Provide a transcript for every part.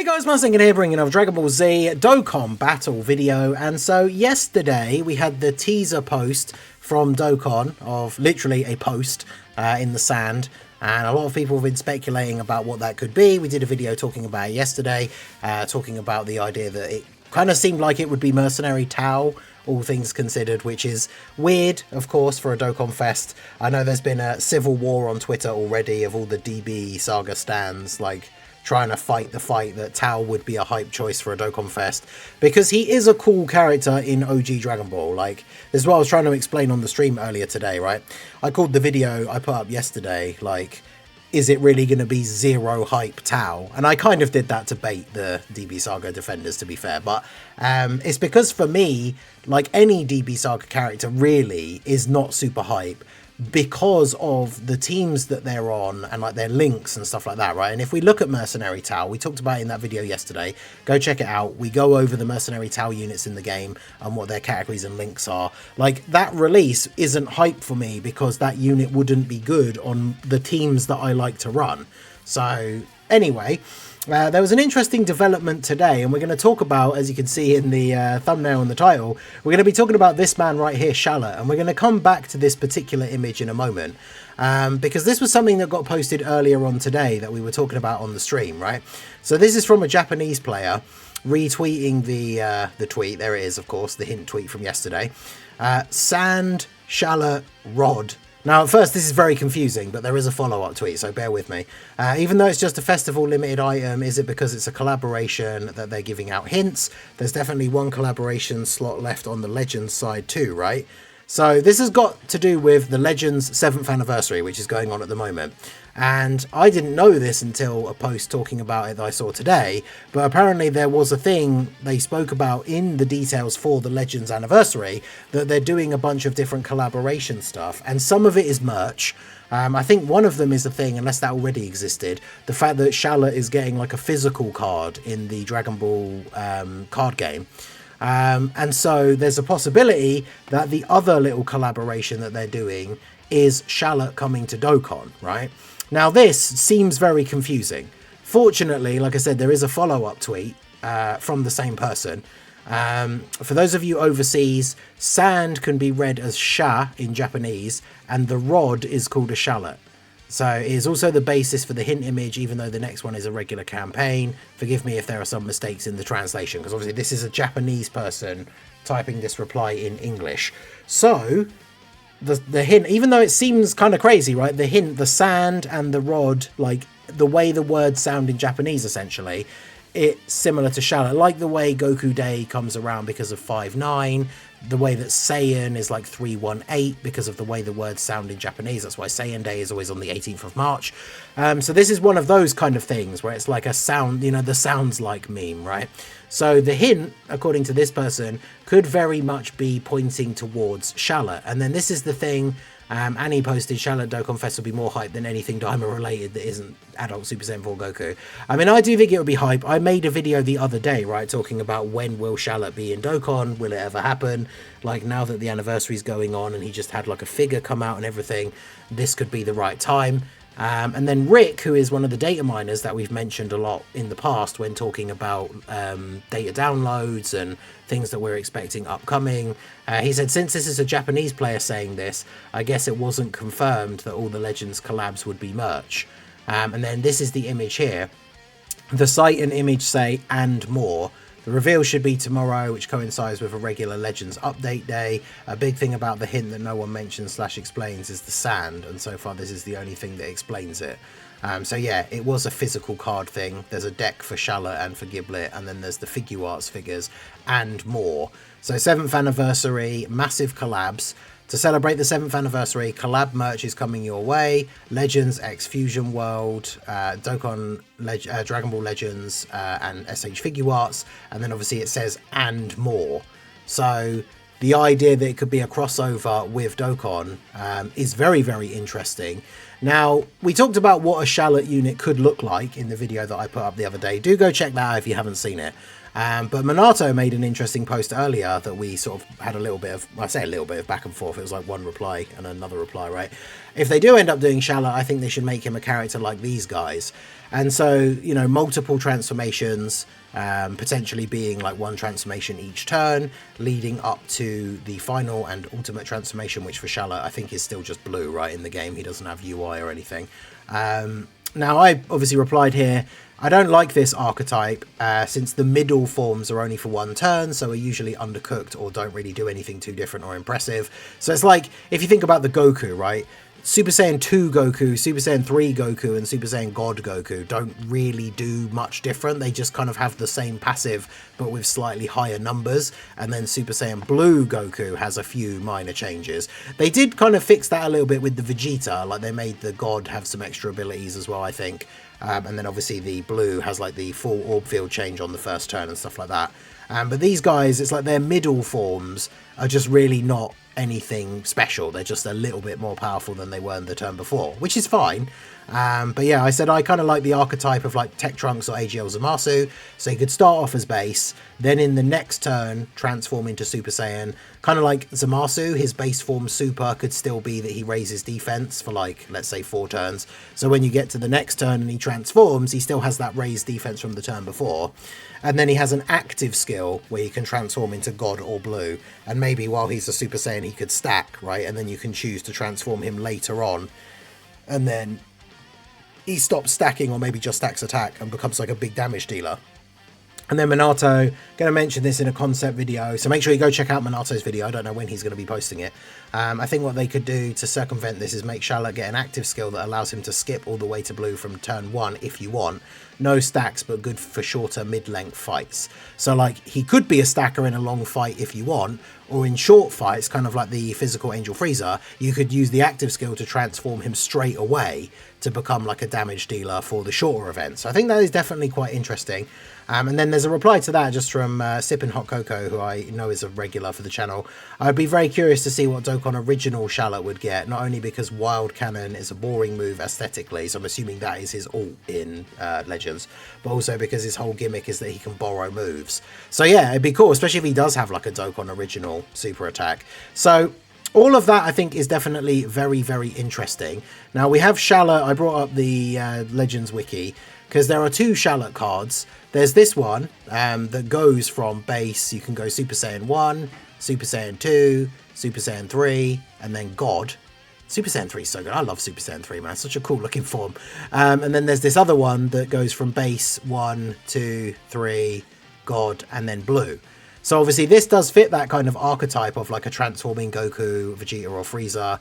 Hey guys, Marsingin here bringing another Dragon Ball Z Dokkan battle video. And so yesterday we had the teaser post from Dokkan of literally a post in the sand. And a lot of people have been speculating about what that could be. We did a video talking about it yesterday, talking about the idea that it kind of seemed like it would be Mercenary Tau, all things considered, which is weird, of course, for a Dokkan Fest. I know there's been a civil war on Twitter already of all the DB Saga stands, like, trying to fight the fight that Tau would be a hype choice for a Dokkan Fest, because he is a cool character in OG Dragon Ball. Like, this is what I was trying to explain on the stream earlier today, right? I called the video I put up yesterday, like, is it really going to be zero hype Tau? And I kind of did that to bait the DB Saga defenders, to be fair, but it's because for me, like, any DB Saga character really is not super hype, because of the teams that they're on and like their links and stuff like that, right? And if we look at Mercenary Tau, we talked about it in that video yesterday, go check it out. We go over the Mercenary Tau units in the game and what their categories and links are. Like, that release isn't hype for me because that unit wouldn't be good on the teams that I like to run. So anyway, there was an interesting development today, and we're going to talk about, as you can see in the thumbnail and the title, we're going to be talking about this man right here, Shallot, and we're going to come back to this particular image in a moment, because this was something that got posted earlier on today that we were talking about on the stream, right? So this is from a Japanese player retweeting the tweet. There it is, of course, the hint tweet from yesterday. Sand, Shallot, Rod. Now, at first, this is very confusing, but there is a follow-up tweet, so bear with me. Even though it's just a festival limited item, is it because it's a collaboration that they're giving out hints? There's definitely one collaboration slot left on the Legends side too, right? So this has got to do with the Legends 7th anniversary, which is going on at the moment. And I didn't know this until a post talking about it that I saw today, but apparently there was a thing they spoke about in the details for the Legends anniversary, that they're doing a bunch of different collaboration stuff, and some of it is merch. I think one of them is a thing, unless that already existed, the fact that Shallot is getting like a physical card in the Dragon Ball card game. And so there's a possibility that the other little collaboration that they're doing is Shallot coming to Dokkan, right? Now, this seems very confusing. Fortunately, like I said, there is a follow-up tweet from the same person. For those of you overseas, sand can be read as sha in Japanese, and the rod is called a shallot. So it is also the basis for the hint image, even though the next one is a regular campaign. Forgive me if there are some mistakes in the translation, because obviously this is a Japanese person typing this reply in English. So the hint, even though it seems kind of crazy, right? The hint, the sand and the rod, like the way the words sound in Japanese, essentially, it's similar to Shallot, like the way Goku Day comes around because of 5-9, the way that Saiyan is like 318 because of the way the words sound in Japanese. That's why Saiyan Day is always on the 18th of March. So this is one of those kind of things where it's like a sound, you know, the sounds like meme, right? So the hint, according to this person, could very much be pointing towards Shallot. And then this is the thing, Annie posted, Shallot Dokkan Fest will be more hype than anything Daima related that isn't adult Super Saiyan 4 Goku. I mean, I do think it would be hype. I made a video the other day, right, talking about when will Shallot be in Dokkan, will it ever happen? Like, now that the anniversary is going on and he just had like a figure come out and everything, this could be the right time. And then Rick, who is one of the data miners that we've mentioned a lot in the past when talking about data downloads and things that we're expecting upcoming, he said, since this is a Japanese player saying this, I guess it wasn't confirmed that all the Legends collabs would be merch. And then this is the image here. The site and image say, and more. The reveal should be tomorrow, which coincides with a regular Legends update day. A big thing about the hint that no one mentions / explains is the sand, and so far this is the only thing that explains it. So yeah, it was a physical card thing. There's a deck for Shallot and for Giblet, and then there's the figure arts figures and more. So 7th anniversary, massive collabs. To celebrate the 7th anniversary, collab merch is coming your way. Legends X Fusion World, Dokkan Dragon Ball Legends, and SH Figure Arts. And then obviously it says, and more. So the idea that it could be a crossover with Dokkan is very, very interesting. Now, we talked about what a Shallot unit could look like in the video that I put up the other day. Do go check that out if you haven't seen it. But Minato made an interesting post earlier that we sort of had a little bit of, well, I say a little bit of back and forth. It was like one reply and another reply, right? If they do end up doing Shallot, I think they should make him a character like these guys. And so, you know, multiple transformations, potentially being like one transformation each turn, leading up to the final and ultimate transformation, which for Shallot I think is still just blue, right, in the game. He doesn't have UI or anything. Now, I obviously replied here, I don't like this archetype since the middle forms are only for one turn, so are usually undercooked or don't really do anything too different or impressive. So it's like, if you think about the Goku, right? Super Saiyan 2 Goku, Super Saiyan 3 Goku, and Super Saiyan God Goku don't really do much different. They just kind of have the same passive, but with slightly higher numbers. And then Super Saiyan Blue Goku has a few minor changes. They did kind of fix that a little bit with the Vegeta. Like, they made the God have some extra abilities as well, I think. And then obviously the Blue has like the full orb field change on the first turn and stuff like that. But these guys, it's like their middle forms are just really not anything special. They're just a little bit more powerful than they were in the turn before, which is fine. But yeah, I said I kind of like the archetype of like Tech Trunks or AGL Zamasu, so you could start off as base, then in the next turn transform into Super Saiyan, kind of like Zamasu. His base form super could still be that he raises defense for like, let's say 4 turns, so when you get to the next turn and he transforms, he still has that raised defense from the turn before. And then he has an active skill where he can transform into God or Blue, and maybe while he's a Super Saiyan he could stack, right, and then you can choose to transform him later on, and then he stops stacking or maybe just stacks attack and becomes like a big damage dealer. And then Minato, going to mention this in a concept video, so make sure you go check out Minato's video. I don't know when he's going to be posting it. I think what they could do to circumvent this is make Shallot get an active skill that allows him to skip all the way to blue from turn 1 if you want. No stacks, but good for shorter mid-length fights. So like, he could be a stacker in a long fight if you want, or in short fights, kind of like the physical Angel Freezer, you could use the active skill to transform him straight away to become like a damage dealer for the shorter events. So I think that is definitely quite interesting. And then there's a reply to that just from Sippin' Hot Cocoa, who I know is a regular for the channel. I'd be very curious to see what Dokkan original Shallot would get, not only because Wild Cannon is a boring move aesthetically, so I'm assuming that is his ult in Legends, but also because his whole gimmick is that he can borrow moves. So yeah, it'd be cool, especially if he does have like a Dokkan original super attack. So all of that I think is definitely very, very interesting. Now we have Shallot. I brought up the Legends wiki because there are 2 Shallot cards. There's this one that goes from base. You can go Super Saiyan 1, Super Saiyan 2, Super Saiyan 3, and then God. Super Saiyan 3 is so good. I love Super Saiyan 3, man. It's such a cool looking form. And then there's this other one that goes from base 1, 2, 3, God, and then blue. So obviously this does fit that kind of archetype of like a transforming Goku, Vegeta, or Frieza.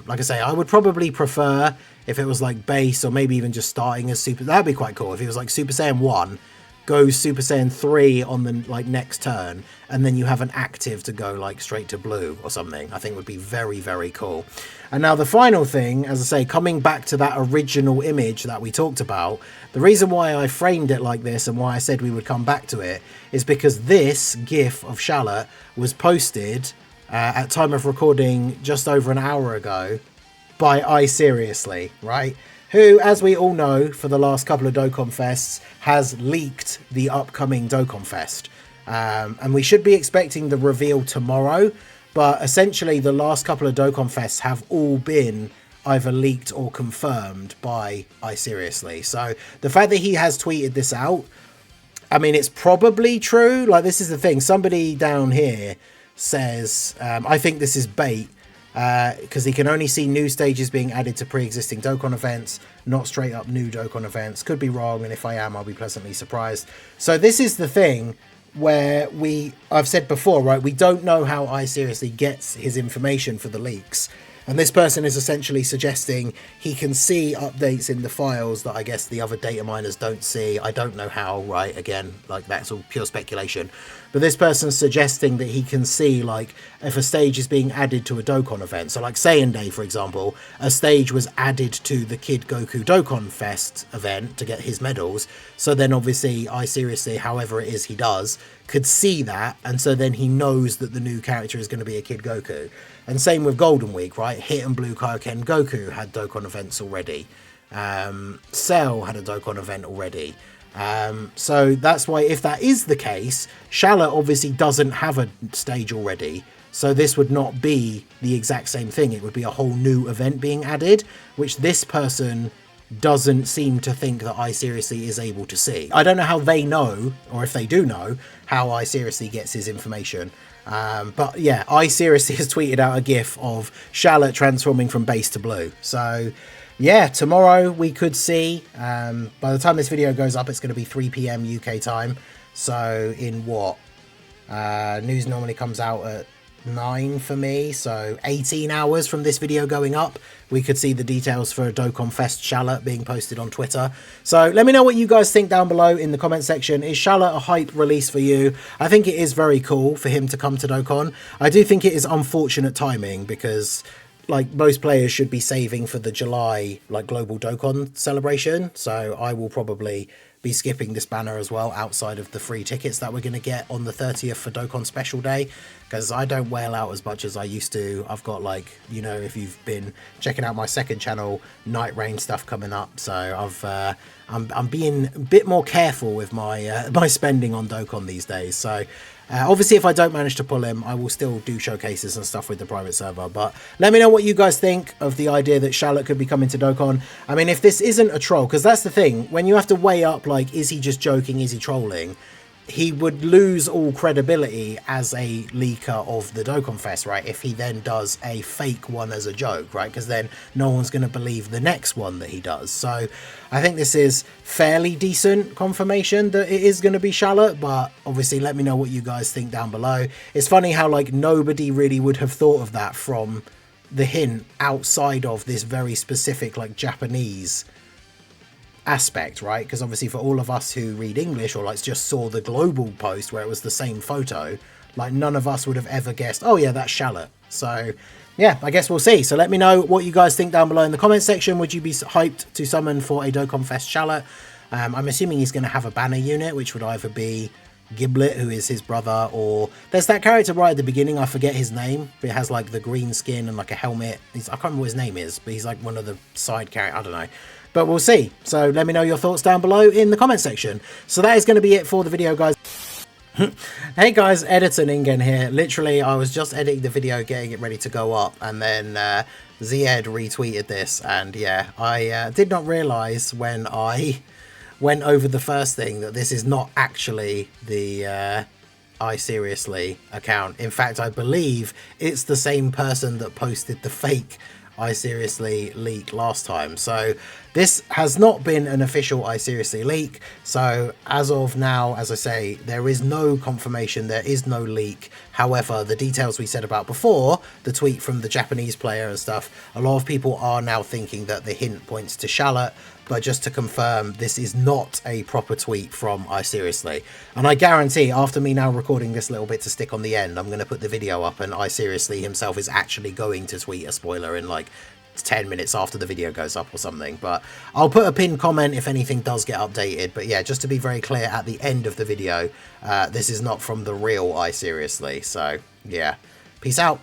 Like I say, I would probably prefer if it was like base, or maybe even just starting as Super. That'd be quite cool if he was like Super Saiyan 1, goes Super Saiyan 3 on the like next turn, and then you have an active to go like straight to blue or something. I think would be very, very cool. And now the final thing, as I say, coming back to that original image that we talked about, the reason why I framed it like this and why I said we would come back to it is because this GIF of Shallot was posted at time of recording just over an hour ago by I Seriously, right? Who, as we all know, for the last couple of Dokkan Fests, has leaked the upcoming Dokkan Fest. And we should be expecting the reveal tomorrow, but essentially the last couple of Dokkan Fests have all been either leaked or confirmed by I Seriously. So the fact that he has tweeted this out, I mean, it's probably true. Like, this is the thing. Somebody down here says, I think this is bait, because he can only see new stages being added to pre-existing Dokkan events, not straight up new Dokkan events. Could be wrong, and if I am, I'll be pleasantly surprised. So this is the thing where I've said before, right, we don't know how I Seriously gets his information for the leaks. And this person is essentially suggesting he can see updates in the files that I guess the other data miners don't see. I don't know how, right? Again, like, that's all pure speculation. But this person's suggesting that he can see, like, if a stage is being added to a Dokkan event. So like Saiyan Day, for example, a stage was added to the Kid Goku Dokkan Fest event to get his medals. So then obviously I Seriously, however it is he does, could see that. And so then he knows that the new character is going to be a Kid Goku. And same with Golden Week, right? Hit and Blue Kaioken Goku had Dokkan events already. Cell had a Dokkan event already. So that's why, if that is the case, Shallot obviously doesn't have a stage already. So this would not be the exact same thing. It would be a whole new event being added, which this person doesn't seem to think that iSeriously is able to see. I don't know how they know, or if they do know, how iSeriously gets his information. But yeah, iSeriously has tweeted out a gif of Shallot transforming from base to blue. So yeah, tomorrow we could see, by the time this video goes up, it's going to be 3 PM UK time. So in what? News normally comes out at 9 for me, so 18 hours from this video going up, we could see the details for Dokkan Fest Shallot being posted on Twitter. So let me know what you guys think down below in the comment section. Is Shallot a hype release for you? I think it is very cool for him to come to Dokkan. I do think it is unfortunate timing, because like most players should be saving for the July like global Dokkan celebration, so I will probably be skipping this banner as well, outside of the free tickets that we're going to get on the 30th for Dokkan Special Day, because I don't whale out as much as I used to. I've got, like, you know, if you've been checking out my second channel, Night Rain stuff coming up, so I'm being a bit more careful with my my spending on Dokkan these days. So obviously, if I don't manage to pull him, I will still do showcases and stuff with the private server. But let me know what you guys think of the idea that Shallot could be coming to Dokkan. I mean, if this isn't a troll, because that's the thing, when you have to weigh up, like, is he just joking, is he trolling? He would lose all credibility as a leaker of the Dokkan Fest, right? If he then does a fake one as a joke, right? Because then no one's going to believe the next one that he does. So I think this is fairly decent confirmation that it is going to be Shallot, but obviously let me know what you guys think down below. It's funny how, like, nobody really would have thought of that from the hint outside of this very specific, like, Japanese aspect, right? Because obviously for all of us who read English, or like just saw the global post where it was the same photo, like none of us would have ever guessed, oh yeah, that's Shallot. So yeah, I guess we'll see. So let me know what you guys think down below in the comment section. Would you be hyped to summon for a Dokkan Fest Shallot? I'm assuming he's going to have a banner unit, which would either be Giblet, who is his brother, or there's that character right at the beginning, I forget his name, but it has like the green skin and like a helmet. I can't remember what his name is, but he's like one of the side characters, I don't know. But we'll see. So let me know your thoughts down below in the comment section. So that is going to be it for the video, guys. Hey guys, Editor Ningen here. Literally, I was just editing the video, getting it ready to go up, and then Zed retweeted this, and yeah, I did not realise when I went over the first thing that this is not actually the iSeriously account. In fact, I believe it's the same person that posted the fake iSeriously leak last time. So this has not been an official iSeriously leak. So as of now, as I say, there is no confirmation, there is no leak. However, the details we said about before, the tweet from the Japanese player and stuff, a lot of people are now thinking that the hint points to Shallot. But just to confirm, this is not a proper tweet from iSeriously. And I guarantee, after me now recording this little bit to stick on the end, I'm going to put the video up and iSeriously himself is actually going to tweet a spoiler in like 10 minutes after the video goes up or something. But I'll put a pinned comment if anything does get updated. But yeah, just to be very clear, at the end of the video, this is not from the real iSeriously. So yeah, peace out.